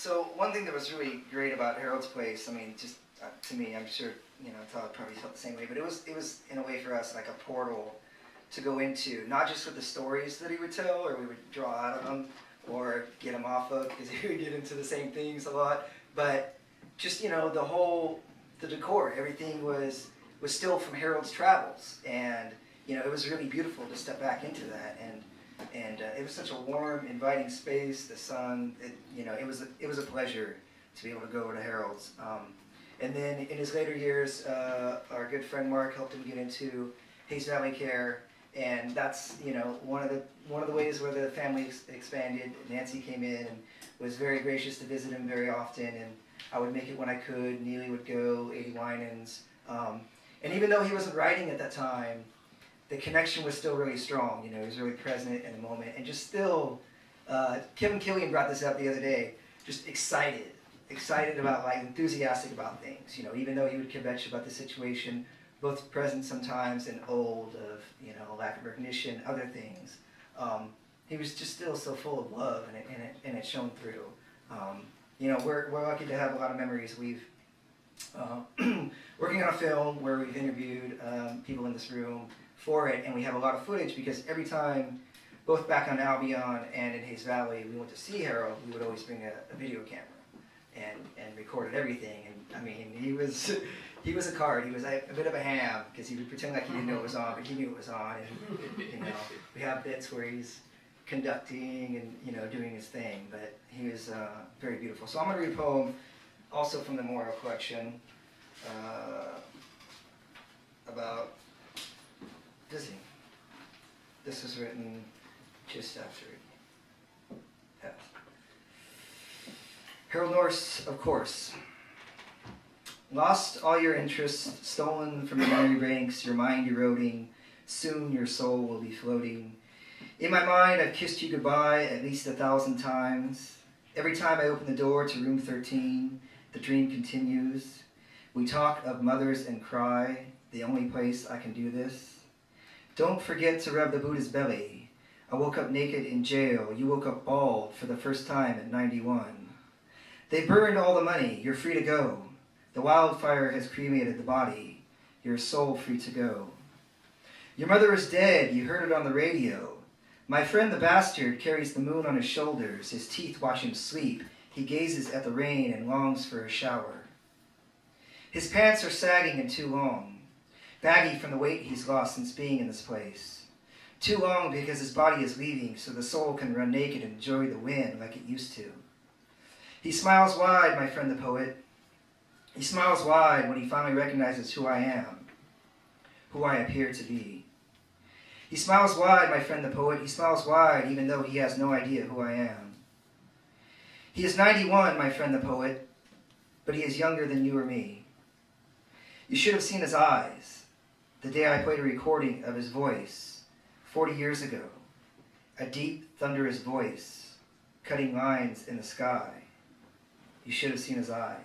So one thing that was really great about Harold's Place, I mean, just to me, I'm sure, you know, Todd probably felt the same way, but it was in a way for us like a portal to go into, not just with the stories that he would tell, or we would draw out of them, or get him off of, because he would get into the same things a lot, but just, you know, the decor, everything was still from Harold's travels, and, you know, it was really beautiful to step back into that, and it was such a warm, inviting space. The sun, you know, it was a pleasure to be able to go over to Harold's. And then in his later years, our good friend Mark helped him get into Hayes Valley Care, and that's, you know, one of the ways where the family expanded. Nancy came in and was very gracious to visit him very often, and I would make it when I could. Neely would go, 80 Winans, and even though he wasn't writing at that time, the connection was still really strong. You know, he was really present in the moment, and just still, Kevin Killian brought this up the other day, just excited about, like, enthusiastic about things. You know, even though he would kvetch about the situation, both present sometimes and old, of, you know, lack of recognition, other things. He was just still so full of love, and it shone through. You know, we're lucky to have a lot of memories. We've working on a film where we've interviewed people in this room for it, and we have a lot of footage because every time, both back on Albion and in Hayes Valley, we went to see Harold, we would always bring a video camera and recorded everything. And I mean, he was a card. He was a bit of a ham because he would pretend like he didn't know it was on, but he knew it was on. And, you know, we have bits where he's conducting and, you know, doing his thing, but he was very beautiful. So I'm going to read a poem also from the Memorial Collection about visiting. This was written just after he passed. Harold Norse, of course. Lost all your interest, stolen from your memory banks, your mind eroding, soon your soul will be floating. In my mind, I've kissed you goodbye at least 1,000 times. Every time I open the door to room 13, the dream continues. We talk of mothers and cry, the only place I can do this. Don't forget to rub the Buddha's belly. I woke up naked in jail. You woke up bald for the first time at 91. They burned all the money. You're free to go. The wildfire has cremated the body. Your soul free to go. Your mother is dead. You heard it on the radio. My friend the bastard carries the moon on his shoulders. His teeth watch him sleep. He gazes at the rain and longs for a shower. His pants are sagging and too long, baggy from the weight he's lost since being in this place. Too long because his body is leaving so the soul can run naked and enjoy the wind like it used to. He smiles wide, my friend the poet. He smiles wide when he finally recognizes who I am, who I appear to be. He smiles wide, my friend the poet. He smiles wide even though he has no idea who I am. He is 91, my friend the poet, but he is younger than you or me. You should have seen his eyes the day I played a recording of his voice 40 years ago. A deep, thunderous voice, cutting lines in the sky. You should have seen his eyes.